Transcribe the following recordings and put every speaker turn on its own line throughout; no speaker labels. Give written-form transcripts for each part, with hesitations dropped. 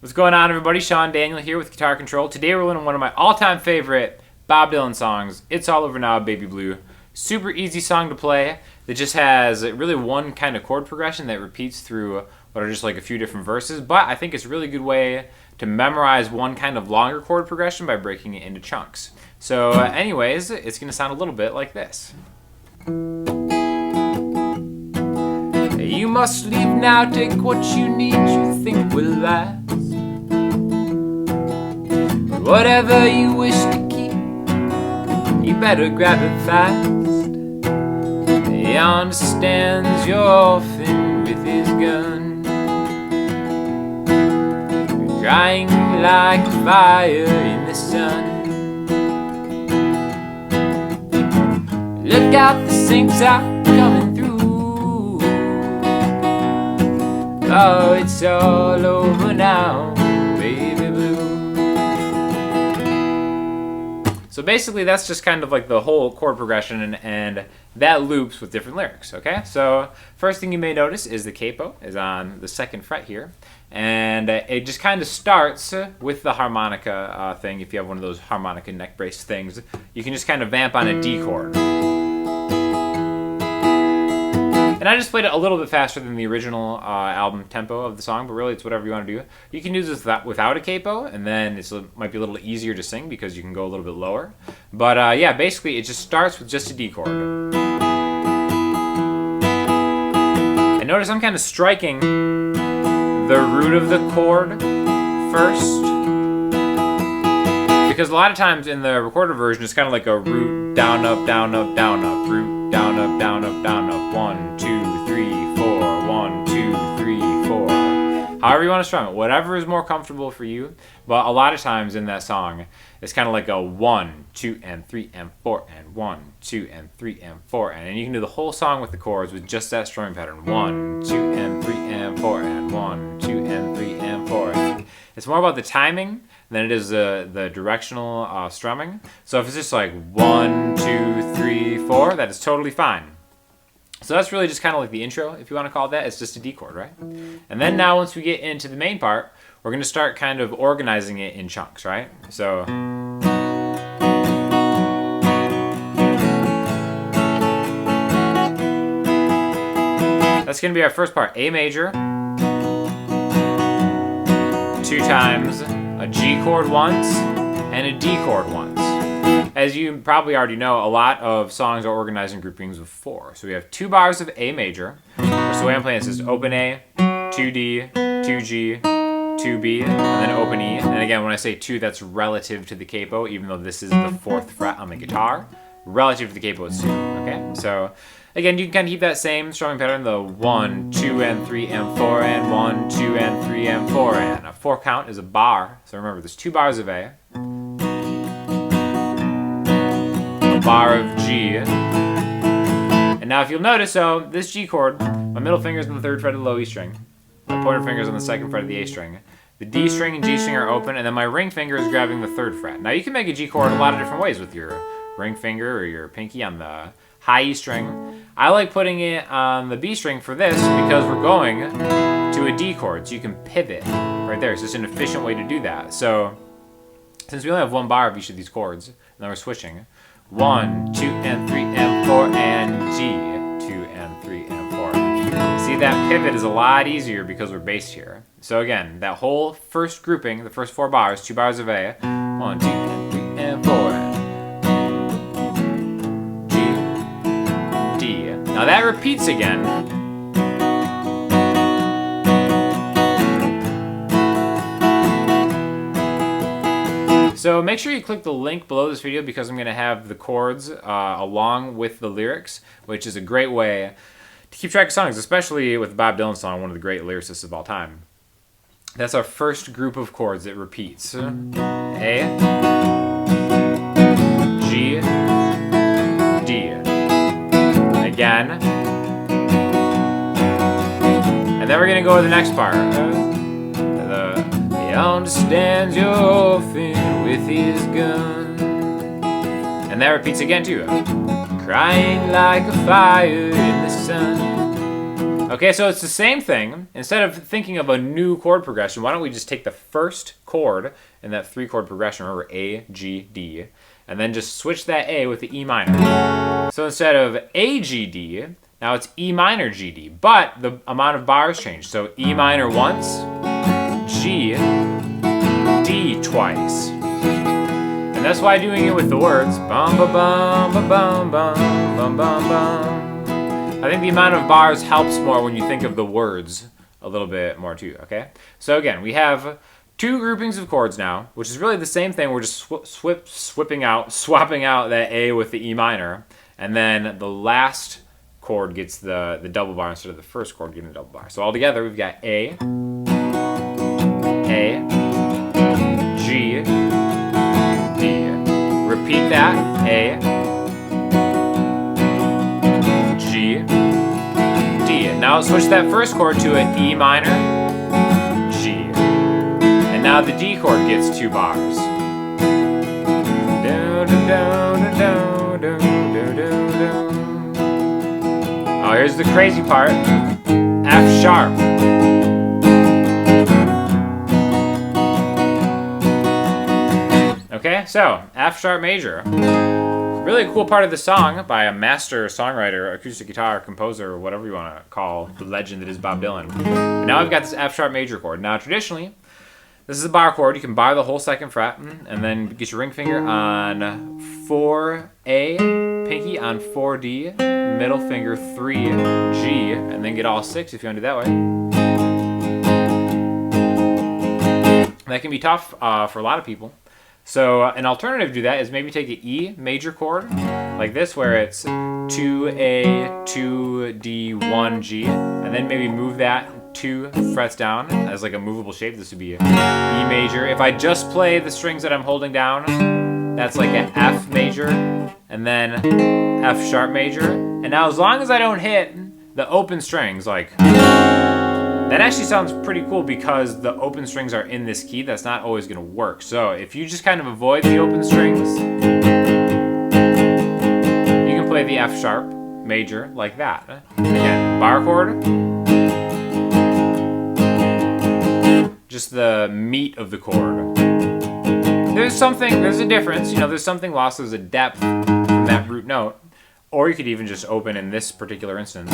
What's going on, everybody? Sean Daniel here with Guitar Control. Today we're learning one of my all-time favorite Bob Dylan songs, It's All Over Now, Baby Blue. Super easy song to play that just has really one kind of chord progression that repeats through what are just like a few different verses, but I think it's a really good way to memorize one kind of longer chord progression by breaking it into chunks. So anyways, it's going to sound a little bit like this. You must leave now, take what you need, you think will last. Whatever you wish to keep, you better grab it fast. He understands you're orphan with his gun, crying like fire in the sun. Look out, the saints are coming through. Oh, it's all over now, baby blue. So basically that's just kind of like the whole chord progression, and that loops with different lyrics, okay? So first thing you may notice is the capo is on the 2nd fret here, and it just kind of starts with the harmonica thing. If you have one of those harmonica neck brace things, you can just kind of vamp on a D chord. And I just played it a little bit faster than the original album tempo of the song, but really it's whatever you want to do. You can do this without a capo, and then it might be a little easier to sing because you can go a little bit lower. But yeah, basically it just starts with just a D chord. And notice I'm kind of striking the root of the chord first, because a lot of times in the recorded version it's kind of like a root, down, up, down, up, down, up, root, down, up, down, up, down, up, 1, 2, 3, 4, 1, 2, 3, 4. However you want to strum it, whatever is more comfortable for you. But a lot of times in that song, it's kind of like a 1, 2, and 3, and 4, and 1, 2, and 3, and 4, and you can do the whole song with the chords with just that strumming pattern. 1, 2, and 3, and 4, and 1, 2, and 3, and 4. And it's more about the timing than it is the directional strumming. So if it's just like 1, 2, 3, 4, that is totally fine. So that's really just kind of like the intro, if you want to call it that. It's just a D chord, right? And then now once we get into the main part, we're going to start kind of organizing it in chunks, right? So that's going to be our first part. A major, 2 times, a G chord once, and a D chord once. As you probably already know, a lot of songs are organized in groupings of 4. So we have 2 bars of A major. So the way I'm playing this is open A, 2D, 2G, 2B, and then open E. And again, when I say 2, that's relative to the capo, even though this is the 4th fret on the guitar. Relative to the capo is 2, okay? So again, you can kind of keep that same strumming pattern, the 1, 2, and 3, and 4, and 1, 2, and 3, and 4, and a 4 count is a bar. So remember, there's 2 bars of A, a bar of G, and now if you'll notice, so this G chord, my middle finger's on the 3rd fret of the low E string, my pointer finger's on the 2nd fret of the A string, the D string and G string are open, and then my ring finger is grabbing the 3rd fret. Now you can make a G chord a lot of different ways with your ring finger or your pinky on the high E string. I like putting it on the B string for this because we're going to a D chord, so you can pivot right there. It's just an efficient way to do that. So since we only have 1 bar of each of these chords, and then we're switching 1, 2, and 3, and 4, and G, 2, and 3, and 4. See, that pivot is a lot easier because we're based here. So again, that whole first grouping, the first 4 bars, 2 bars of A, 1, 2, and 3, and 4, and G, D. Now that repeats again. So make sure you click the link below this video because I'm going to have the chords along with the lyrics, which is a great way to keep track of songs, especially with the Bob Dylan song, one of the great lyricists of all time. That's our first group of chords that repeats. A, G, D. Again. And then we're going to go to the next part. He understands your orphan with his gun. And that repeats again too. Crying like a fire in the sun. Okay, so it's the same thing. Instead of thinking of a new chord progression, why don't we just take the first chord in that 3-chord progression, remember A, G, D, and then just switch that A with the E minor. So instead of A, G, D, now it's E minor, G, D, but the amount of bars changed. So E minor once, G, D twice. And that's why doing it with the words, bum ba bum ba bum bum bum bum bum. I think the amount of bars helps more when you think of the words a little bit more too, okay? So again, we have 2 groupings of chords now, which is really the same thing. We're just swapping out that A with the E minor, and then the last chord gets the double bar instead of the first chord getting the double bar. So all together, we've got A, G, D. Repeat that, A, G, D. Now switch that first chord to an E minor, G. And now the D chord gets 2 bars. Oh, here's the crazy part. F sharp. Okay, so F sharp major. Really cool part of the song by a master songwriter, acoustic guitar composer, or whatever you want to call the legend that is Bob Dylan. And now I've got this F sharp major chord. Now traditionally, this is a bar chord. You can bar the whole 2nd fret and then get your ring finger on 4A, pinky on 4D, middle finger 3G, and then get all 6 if you want to do it that way. That can be tough for a lot of people. So an alternative to that is maybe take an E major chord like this, where it's 2A, 2D, 1G, and then maybe move that 2 frets down as like a movable shape. This would be an E major. If I just play the strings that I'm holding down, that's like an F major, and then F sharp major. And now as long as I don't hit the open strings, like, that actually sounds pretty cool because the open strings are in this key. That's not always going to work. So if you just kind of avoid the open strings, you can play the F sharp major like that. Again, bar chord. Just the meat of the chord. There's a difference. You know, there's something lost. There's a depth from that root note. Or you could even just open in this particular instance.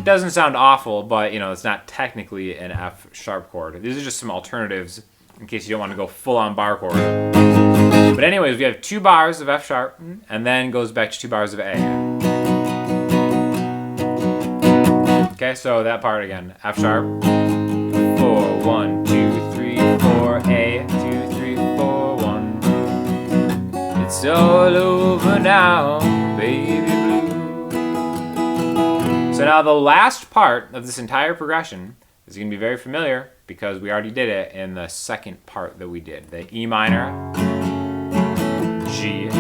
Doesn't sound awful, but you know, it's not technically an F sharp chord. These are just some alternatives in case you don't want to go full on bar chord. But anyways, we have 2 bars of F sharp and then goes back to 2 bars of A. Okay, so that part again. F sharp, 4, 1, 2, 3, 4, A, 2, 3, 4, 1. It's all over now, baby. So now the last part of this entire progression is going to be very familiar because we already did it in the 2nd part that we did. The E minor, G, D.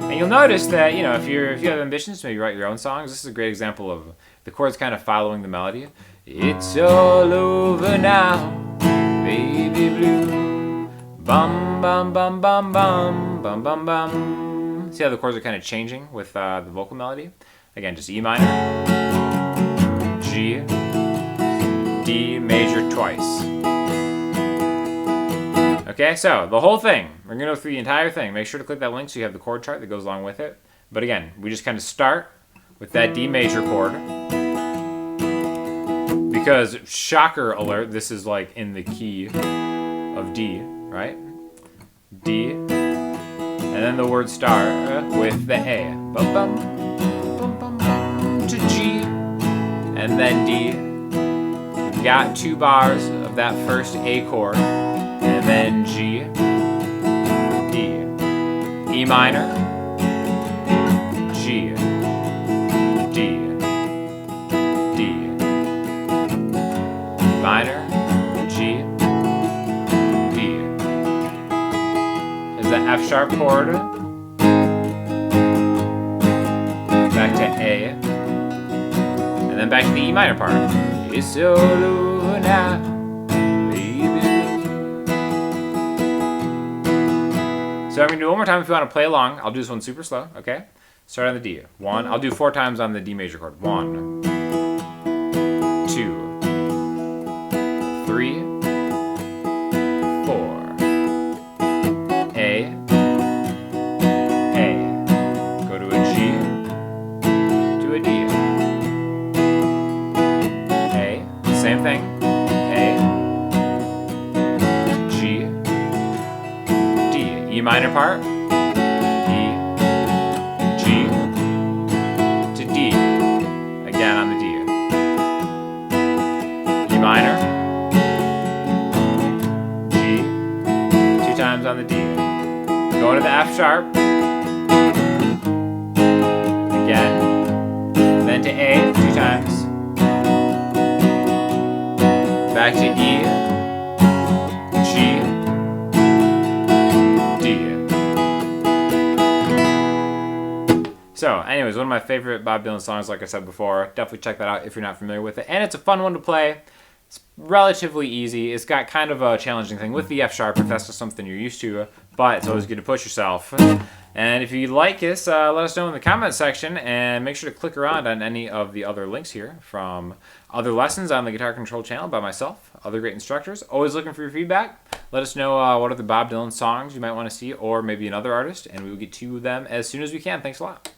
And you'll notice that, you know, if you have ambitions to maybe write your own songs, this is a great example of the chords kind of following the melody. It's all over now, baby blue. Bum, bum, bum, bum, bum, bum, bum, bum. See how the chords are kind of changing with the vocal melody? Again, just E minor, G, D major twice. Okay, so the whole thing, we're going to go through the entire thing. Make sure to click that link so you have the chord chart that goes along with it. But again, we just kind of start with that D major chord. Because, shocker alert, this is like in the key of D, right? D. And then the word start with the A. Bum, bum. To G, and then D. We've got 2 bars of that first A chord, and then G, D, E minor, G, D, D, minor, G, D. Is the F sharp chord. Back to A. And then back to the E minor part. It's all over now, baby. So I'm going to do it one more time if you want to play along. I'll do this one super slow, okay? Start on the D. 1. I'll do 4 times on the D major chord. 1, 2, 3, 4. A. Go to a G. To a D. A. Same thing. A. G. D. E minor part. E. G. To D. Again on the D. E minor. G. 2 times on the D. Go to the F sharp. Again. Then to A 2 times. Back to E. G. D. So, anyways, one of my favorite Bob Dylan songs, like I said before. Definitely check that out if you're not familiar with it. And it's a fun one to play. It's relatively easy. It's got kind of a challenging thing with the F sharp if that's just something you're used to, but it's always good to push yourself. And if you like this, let us know in the comment section, and make sure to click around on any of the other links here from other lessons on the Guitar Control channel by myself, other great instructors. Always looking for your feedback. Let us know what other Bob Dylan songs you might want to see, or maybe another artist, and we will get to them as soon as we can. Thanks a lot.